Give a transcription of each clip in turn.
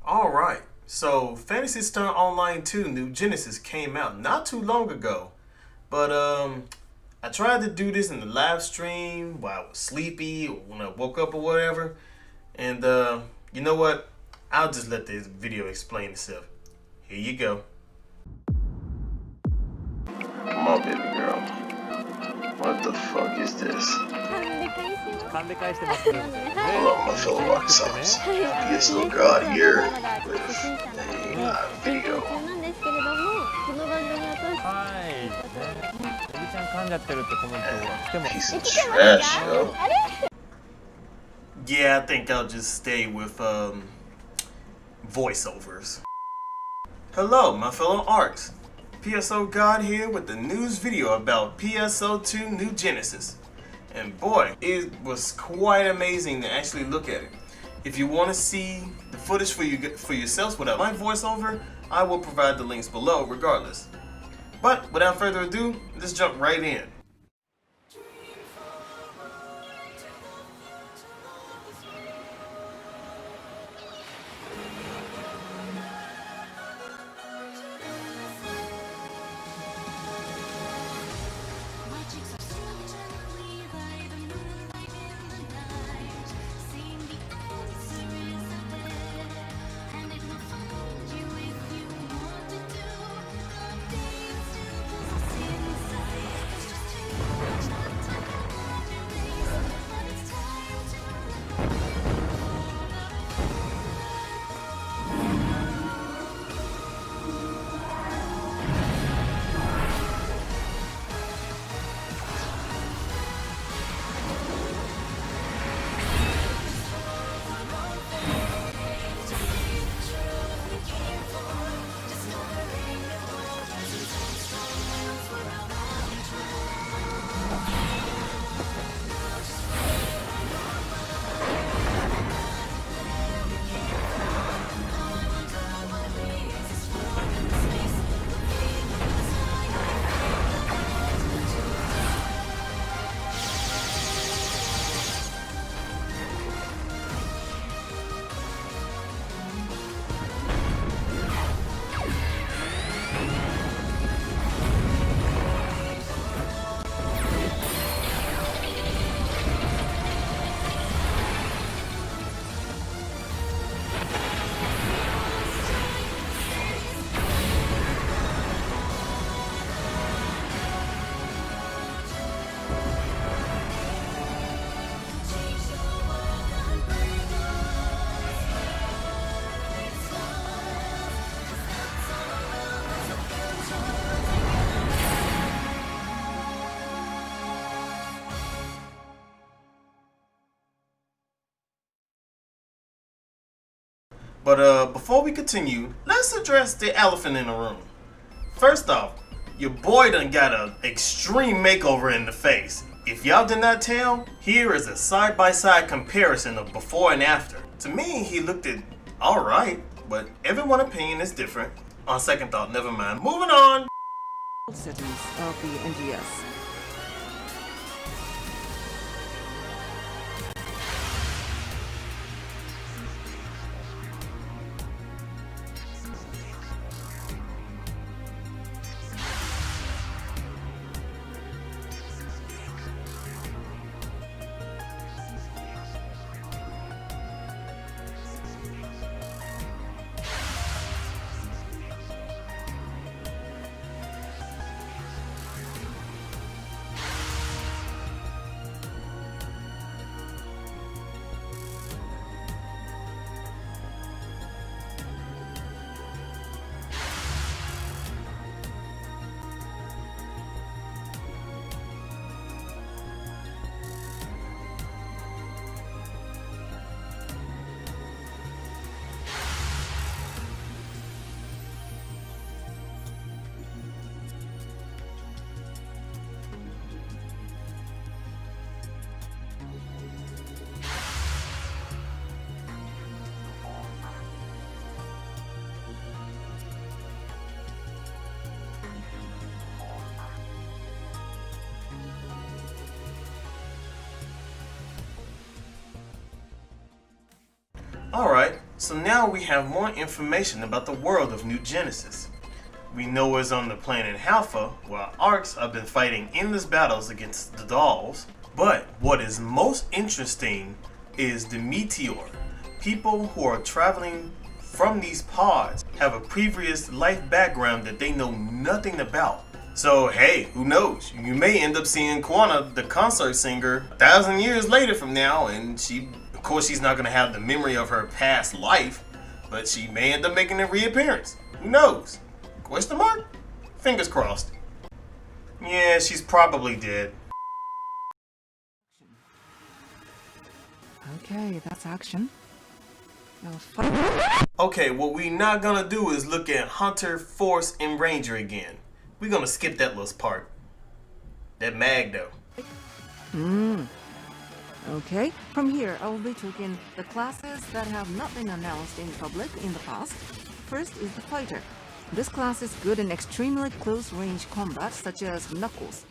Alright, so Phantasy Star Online 2 New Genesis came out not too long ago. But I tried to do this in the live stream while I was sleepy or when I woke up or whatever. And you know what? I'll just let this video explain itself. Here you go. Come on, baby girl. What the fuck is this? Hello, my fellow ARKS. PSO God here with a video. Piece of trash, yo. Yeah, I think I'll just stay with voiceovers. Hello, my fellow ARKS. PSO God here with the news video about PSO2 New Genesis. And boy, it was quite amazing to actually look at it. If you want to see the footage for yourselves without my voiceover, I will provide the links below regardless. But without further ado, let's jump right in. But before we continue, let's address the elephant in the room. First off, your boy done got an extreme makeover in the face. If y'all did not tell, here is a side-by-side comparison of before and after. To me, he looked alright, but everyone's opinion is different. On second thought, never mind. Moving on! Settings of the NGS. Alright, so now we have more information about the world of New Genesis. We know it's on the planet Alpha, where ARKS have been fighting endless battles against the dolls. But what is most interesting is the Meteor. People who are traveling from these pods have a previous life background that they know nothing about. So hey, who knows? You may end up seeing Quanah, the concert singer, 1,000 years later from now, and of course she's not going to have the memory of her past life, but she may end up making a reappearance. Who knows? Question mark? Fingers crossed. Yeah, she's probably dead. Okay, that's action. Now Okay, what we're not gonna do is look at Hunter, Force, and Ranger again. We're gonna skip that little part. That mag though. Okay, from here I will be taking the classes that have not been announced in public in the past. First is the Fighter. This class is good in extremely close-range combat, such as Knuckles.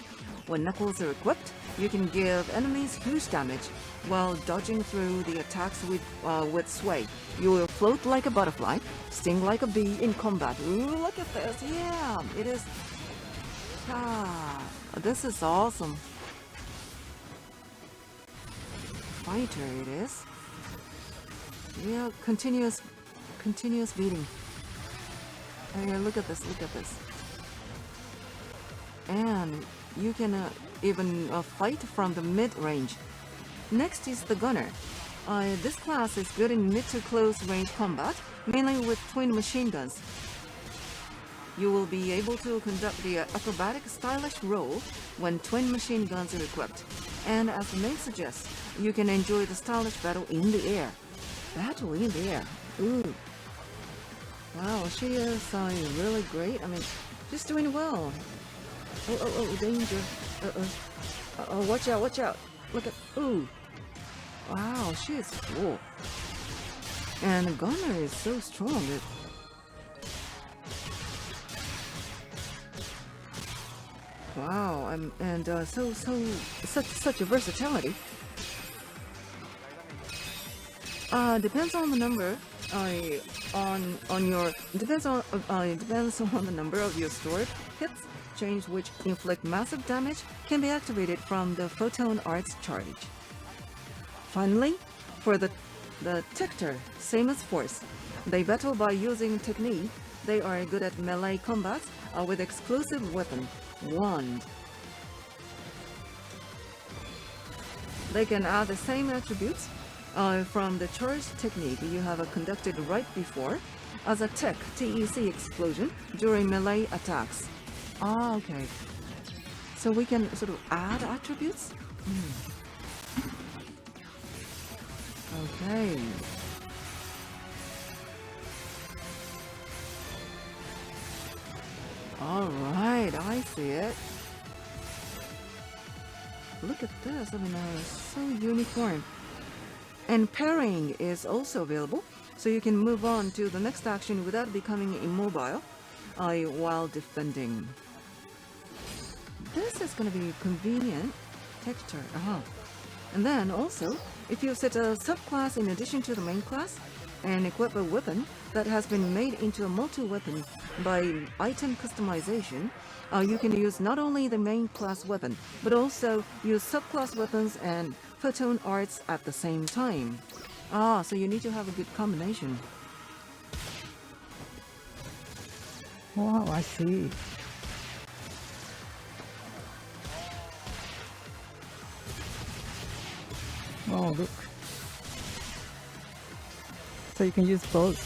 When Knuckles are equipped, you can give enemies huge damage while dodging through the attacks with Sway. You will float like a butterfly, sting like a bee in combat. Ooh, look at this! Yeah, it is. This is awesome. Fighter, it is. Yeah, continuous beating. Here, look at this, look at this. And you can even fight from the mid-range. Next is the Gunner. This class is good in mid to close range combat, mainly with twin machine guns. You will be able to conduct the acrobatic stylish role when twin machine guns are equipped. And as the name suggests, you can enjoy the stylish battle in the air. Battle in the air. Ooh. Wow, she is really great. I mean, she's doing well. Oh, danger. Oh, watch out. Look at, ooh. Wow, she is cool. And the Gunner is so strong. Wow, and such a versatility. Depends on the number. Depends on the number of your stored hits. Change which inflict massive damage can be activated from the Photon Arts charge. Finally, for the Tector, same as Force. They battle by using technique. They are good at melee combat with explosive weapon, Wand. They can add the same attributes from the charge technique you have conducted right before as a TEC explosion during melee attacks. Okay. So we can sort of add attributes? Okay. Alright, I see it. Look at this, I mean, so uniform. And pairing is also available, so you can move on to the next action without becoming immobile while defending. This is going to be convenient. Texture, And then also, if you set a subclass in addition to the main class, and equip a weapon that has been made into a multi-weapon by item customization, you can use not only the main class weapon, but also use subclass weapons and Photon Arts at the same time. So you need to have a good combination. Wow, I see. Oh, look. So you can use both.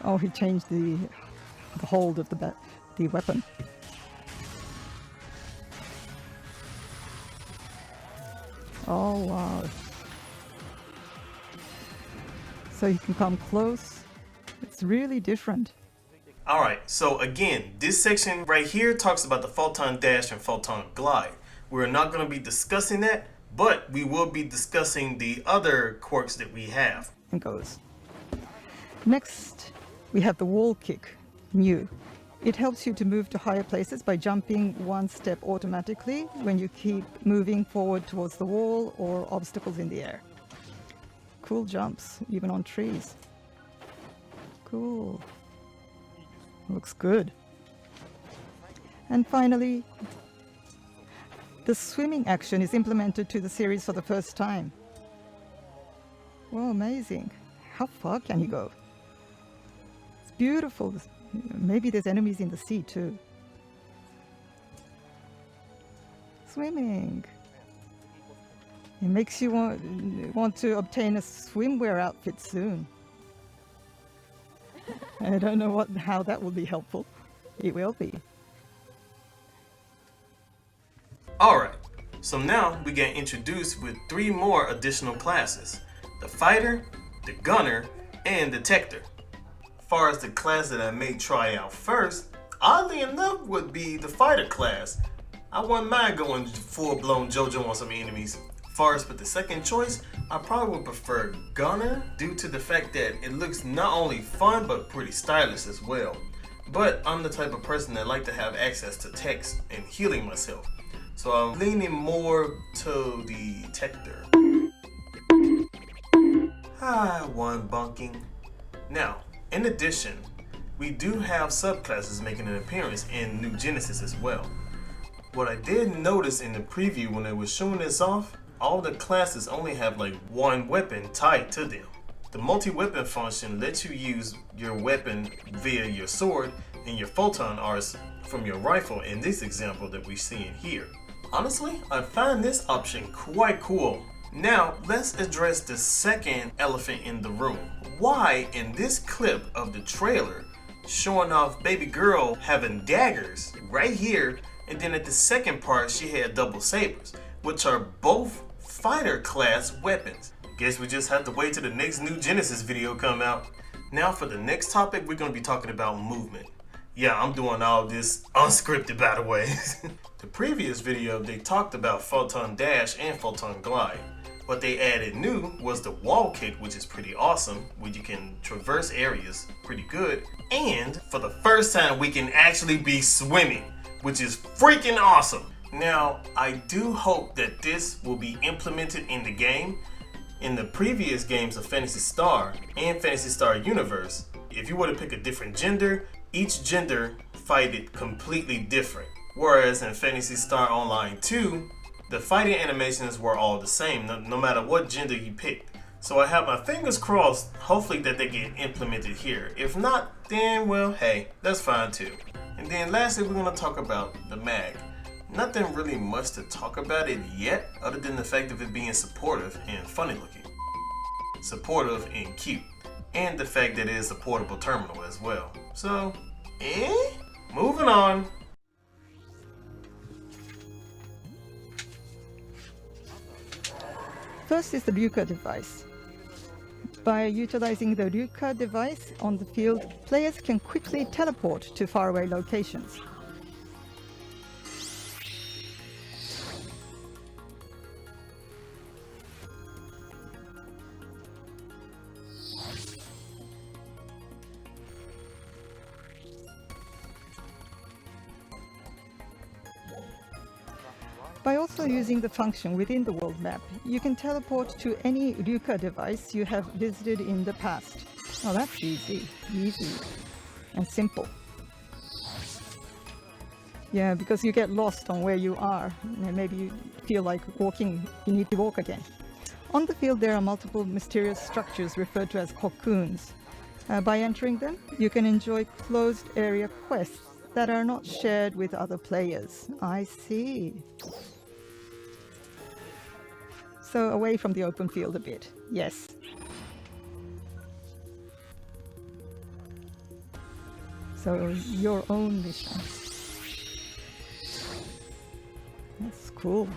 Oh, he changed the hold of the weapon. Oh, wow. So you can come close. It's really different. Alright, so again, this section right here talks about the Photon Dash and Photon Glide. We're not going to be discussing that, but we will be discussing the other quirks that we have. And goes. Next, we have the wall kick, new. It helps you to move to higher places by jumping one step automatically when you keep moving forward towards the wall or obstacles in the air. Cool jumps, even on trees. Cool. Looks good. And finally, the swimming action is implemented to the series for the first time. Well, amazing. How far can you go? It's beautiful. Maybe there's enemies in the sea too. Swimming. It makes you want to obtain a swimwear outfit soon. I don't know how that will be helpful. It will be. Alright, so now we get introduced with 3 more additional classes. The Fighter, the Gunner, and Detector. As far as the class that I may try out first, oddly enough would be the Fighter class. I wouldn't mind going full-blown JoJo on some enemies. First, but the second choice, I probably would prefer Gunner due to the fact that it looks not only fun but pretty stylish as well. But I'm the type of person that like to have access to text and healing myself. So I'm leaning more to the Detector. One bunking. Now, in addition, we do have subclasses making an appearance in New Genesis as well. What I did notice in the preview when they were showing this off, all the classes only have like one weapon tied to them. The multi-weapon function lets you use your weapon via your sword and your photon arcs from your rifle in this example that we see in here. Honestly, I find this option quite cool. Now, let's address the second elephant in the room. Why in this clip of the trailer showing off baby girl having daggers right here, and then at the second part she had double sabers, which are both fighter class weapons? Guess we just have to wait till the next New Genesis video come out. Now for the next topic, we're going to be talking about movement. Yeah, I'm doing all this unscripted, by the way. The previous video, they talked about Photon Dash and Photon Glide. What they added new was the wall kick, which is pretty awesome, where you can traverse areas pretty good. And for the first time, we can actually be swimming, which is freaking awesome. Now, I do hope that this will be implemented in the game. In the previous games of Phantasy Star and Phantasy Star Universe, if you were to pick a different gender, each gender fighted completely different. Whereas in Phantasy Star Online 2, the fighting animations were all the same, no matter what gender you picked. So I have my fingers crossed, hopefully that they get implemented here. If not, then well, hey, that's fine too. And then lastly, we're going to talk about the mag. Nothing really much to talk about it yet, other than the fact of it being supportive and funny looking. Supportive and cute. And the fact that it is a portable terminal as well. So, moving on. First is the Ryuka device. By utilizing the Ryuka device on the field, players can quickly teleport to faraway locations. By also using the function within the world map, you can teleport to any Ryuka device you have visited in the past. Oh, that's easy and simple. Yeah, because you get lost on where you are, and maybe you feel like walking, you need to walk again. On the field there are multiple mysterious structures referred to as cocoons. By entering them, you can enjoy closed area quests that are not shared with other players. I see. So away from the open field a bit, yes. So your own mission. That's cool.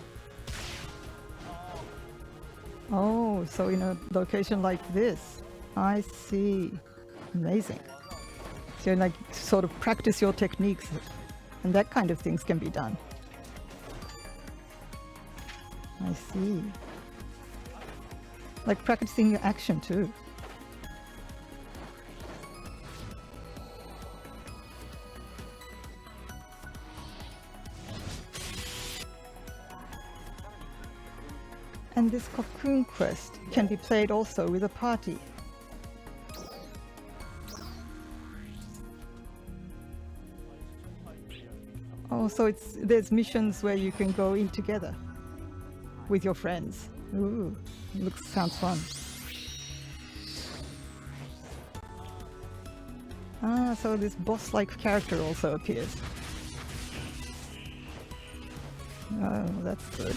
Oh, so in a location like this, I see. Amazing. So like sort of practice your techniques, and that kind of things can be done. I see. Like practicing your action too. And this cocoon quest can be played also with a party. Oh, so there's missions where you can go in together with your friends. Ooh, sounds fun. Ah, so this boss-like character also appears. Oh, that's good.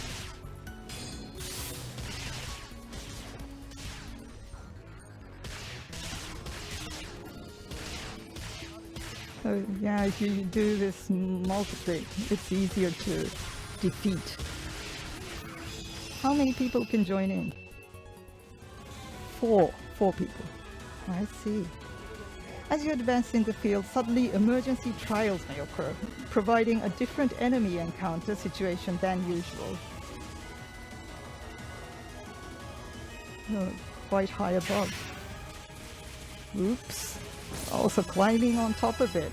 So yeah, if you do this multiply, it's easier to defeat. How many people can join in? Four people. I see. As you advance in the field, suddenly emergency trials may occur, providing a different enemy encounter situation than usual. Oh, quite high above. Oops. Also climbing on top of it.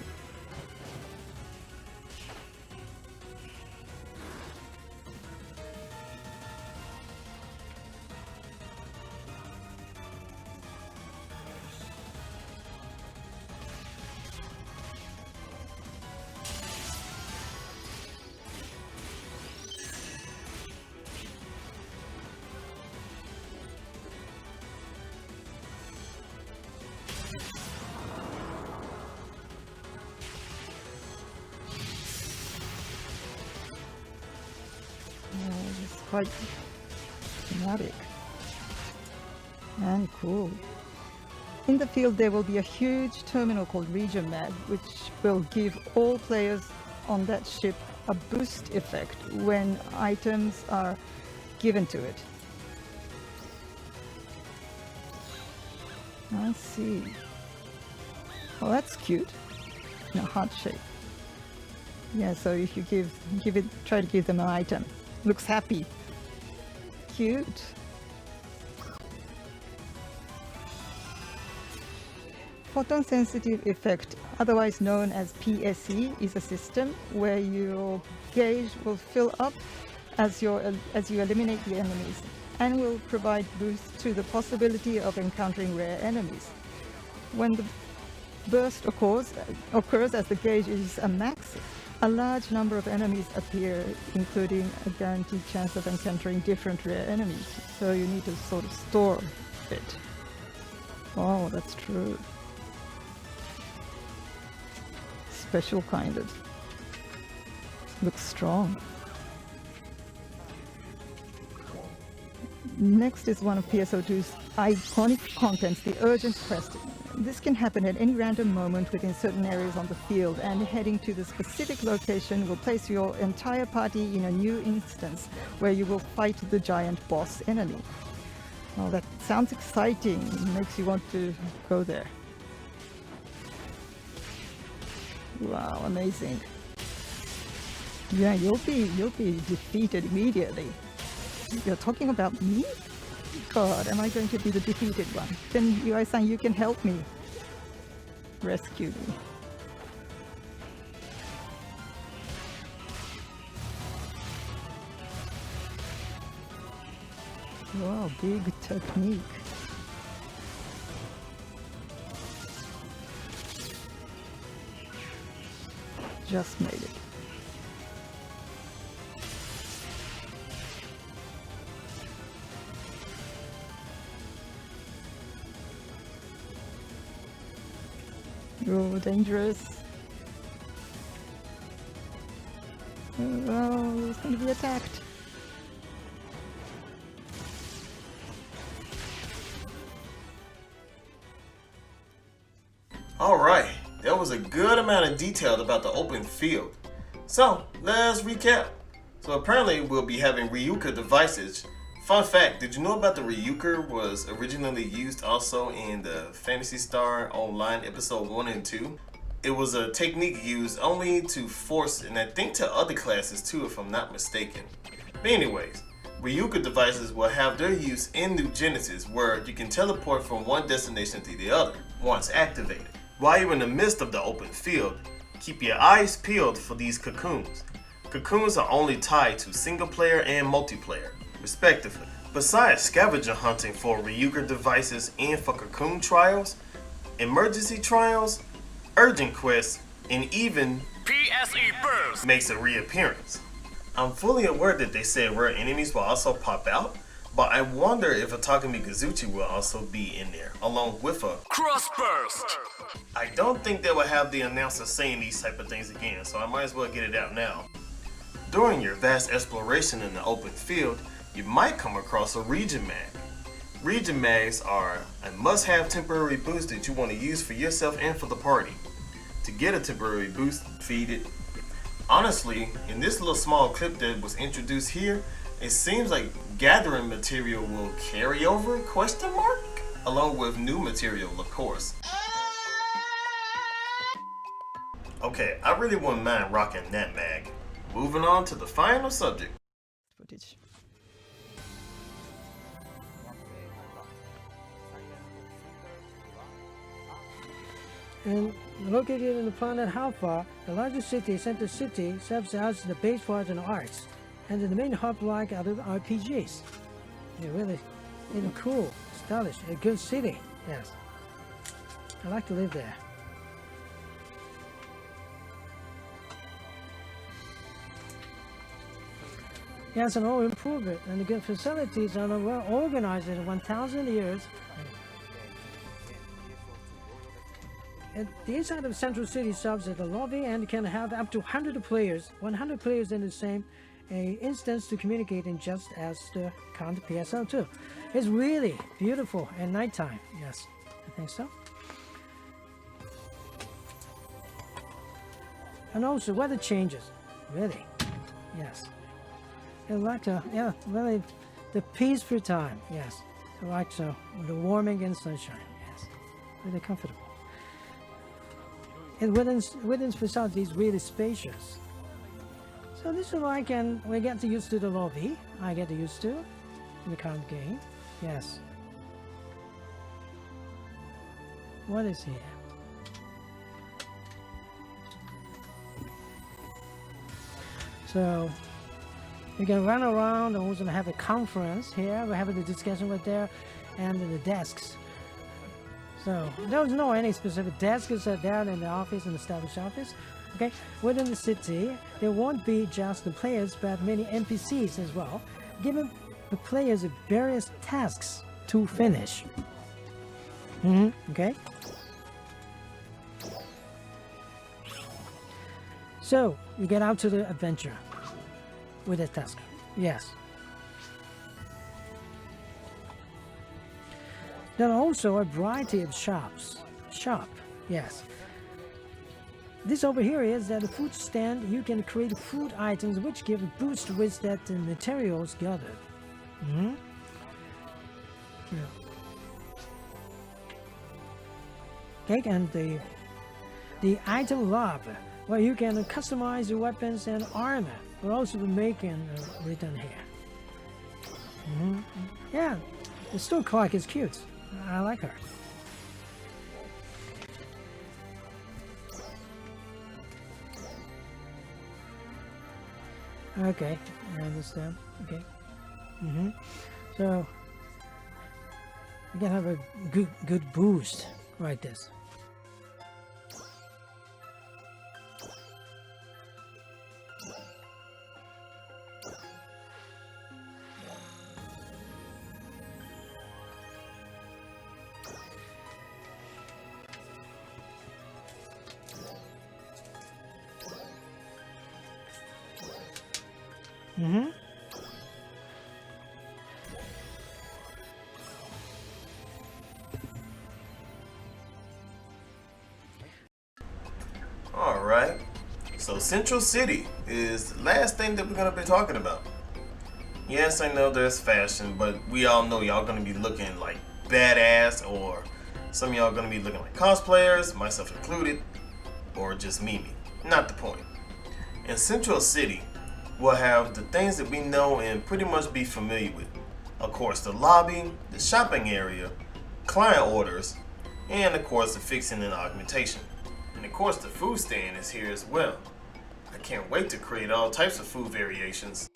It's quite dramatic and cool. In the field there will be a huge terminal called Region Med, which will give all players on that ship a boost effect when items are given to it. I see. Oh, that's cute. In a heart shape. Yeah, so if you try to give them an item. Looks happy. Cute. Photon sensitive effect, otherwise known as PSE, is a system where your gauge will fill up as you eliminate the enemies, and will provide boost to the possibility of encountering rare enemies. When the burst occurs as the gauge is a max, a large number of enemies appear, including a guaranteed chance of encountering different rare enemies. So you need to sort of store it. Oh, that's true. Special kind of. Looks strong. Next is one of PSO2's iconic contents, the Urgent Quest. This can happen at any random moment within certain areas on the field, and heading to the specific location will place your entire party in a new instance where you will fight the giant boss enemy. Well, that sounds exciting. It makes you want to go there. Wow, amazing. Yeah, you'll be defeated immediately. You're talking about me? God, am I going to be the defeated one? Then Yui-san, you can help me. Rescue me. Wow, big technique. Just made it. Oh, dangerous. Oh, he's going to be attacked. Alright, that was a good amount of detail about the open field. So, let's recap. So apparently we'll be having Ryuka devices. Fun fact, did you know about the Ryuka was originally used also in the Phantasy Star Online episode 1 and 2? It was a technique used only to force, and I think to other classes too if I'm not mistaken. But anyways, Ryuka devices will have their use in New Genesis where you can teleport from one destination to the other once activated. While you're in the midst of the open field, keep your eyes peeled for these cocoons. Cocoons are only tied to single player and multiplayer, respectively, but Besides scavenger hunting for Ryuga devices and for cocoon trials, emergency trials, urgent quests, and even PSE burst makes a reappearance. I'm fully aware that they said rare enemies will also pop out, but I wonder if a Takumi Kazuchi will also be in there, along with a cross burst. I don't think they will have the announcer saying these type of things again, so I might as well get it out now. During your vast exploration in the open field, you might come across a region mag. Region mags are a must-have temporary boost that you want to use for yourself and for the party. To get a temporary boost, feed it. Honestly, in this little small clip that was introduced here, it seems like gathering material will carry over, ? Along with new material, of course. Okay, I really wouldn't mind rocking that mag. Moving on to the final subject. Footage. And located in the planet Alpha, the largest city, Center City, serves as the base for the arts and the main hub like other RPGs. They're really cool, stylish, a good city. Yes, I like to live there. It has an all improvement and the good facilities are well organized in 1,000 years. The inside of Central City serves as a lobby and can have up to 100 players in the same instance to communicate in just as the current PSO2. It's really beautiful at nighttime. Yes, I think so. And also weather changes. Really, yes. I like really the peaceful time. Yes, I like the warming and sunshine. Yes, really comfortable. And within facility is really spacious. So this is like, and we get used to the lobby. I get used to in the current game. Yes. What is here? So you can run around and also have a conference here. We're having a discussion right there, and the desks. So there's no any specific desks down in the office, in the established office. Okay, within the city, there won't be just the players, but many NPCs as well, giving the players various tasks to finish. Okay. So you get out to the adventure with a task. Yes. There are also a variety of shops. Yes. This over here is that a food stand. You can create food items which give a boost with that materials gathered. Yeah. Okay, and the item lab, where you can customize your weapons and armor, will also be making written here. Yeah, the store clerk is cute. I like her. Okay, I understand. Okay. So you can have a good boost like this. Alright, so Central City is the last thing that we're going to be talking about. Yes, I know there's fashion, but we all know y'all going to be looking like badass, or some of y'all going to be looking like cosplayers, myself included, or just Mimi. Not the point. In Central City, we'll have the things that we know and pretty much be familiar with. Of course, the lobby, the shopping area, client orders, and of course the fixing and augmentation. And of course the food stand is here as well. I can't wait to create all types of food variations.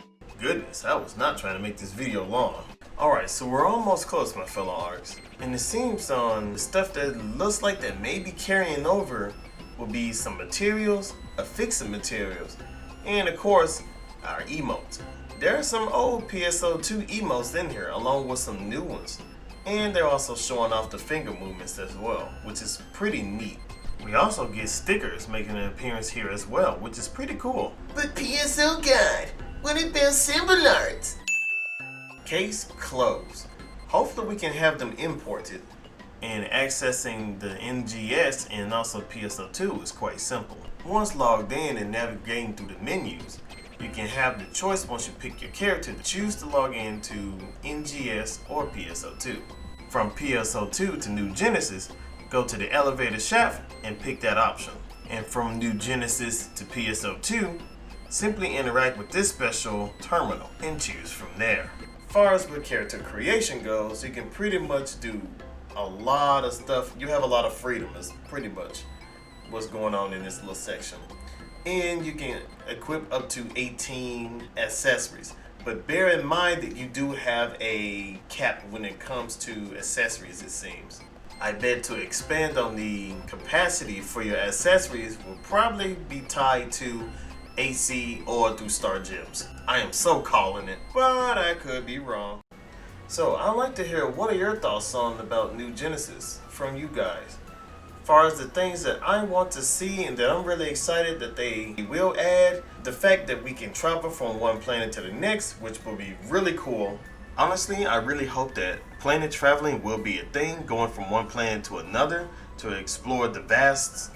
goodness, I was not trying to make this video long. Alright, so we're almost close, my fellow ARKS. And it seems on the stuff that looks like that may be carrying over will be some materials, affixing materials, and of course, our emotes. There are some old PSO2 emotes in here, along with some new ones. And they're also showing off the finger movements as well, which is pretty neat. We also get stickers making an appearance here as well, which is pretty cool. But PSO God, what about symbol art? Case closed. Hopefully we can have them imported, and accessing the NGS and also PSO2 is quite simple. Once logged in and navigating through the menus, you can have the choice once you pick your character to choose to log in to NGS or PSO2. From PSO2 to New Genesis, go to the elevator shaft and pick that option. And from New Genesis to PSO2, simply interact with this special terminal and choose from there. As far as with character creation goes, you can pretty much do a lot of stuff. You have a lot of freedom is pretty much what's going on in this little section. And you can equip up to 18 accessories. But bear in mind that you do have a cap when it comes to accessories, it seems. I bet to expand on the capacity for your accessories will probably be tied to AC or through Star Gems. I am so calling it, but I could be wrong. So I'd like to hear what are your thoughts on about New Genesis from you guys. As far as the things that I want to see and that I'm really excited that they will add, the fact that we can travel from one planet to the next, which will be really cool. Honestly, I really hope that planet traveling will be a thing, going from one planet to another to explore the vast,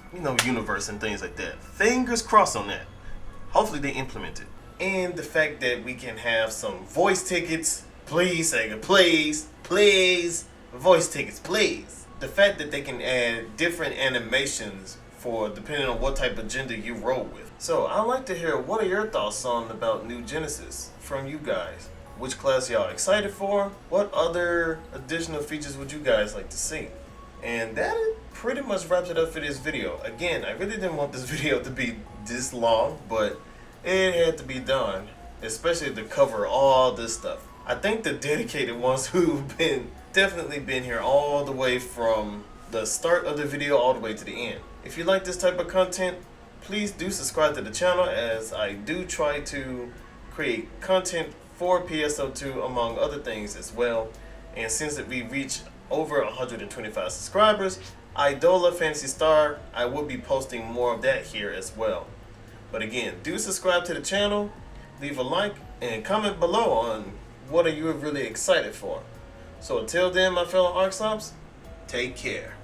universe and things like that. Fingers crossed on that. Hopefully they implement it. And the fact that we can have some voice tickets. Please, Sega, please, please. Voice tickets, please. The fact that they can add different animations for depending on what type of gender you roll with. So I'd like to hear what are your thoughts on about New Genesis from you guys. Which class y'all excited for? What other additional features would you guys like to see? And that pretty much wraps it up for this video. Again, I really didn't want this video to be this long, but it had to be done, especially to cover all this stuff. I think the dedicated ones who've definitely been here all the way from the start of the video all the way to the end. If you like this type of content, please do subscribe to the channel, as I do try to create content for PSO2 among other things as well. And since we reach over 125 subscribers, Idola Fantasy Star, I will be posting more of that here as well. But again, do subscribe to the channel, leave a like, and comment below on what are you really excited for. So until then, my fellow ARKS, take care.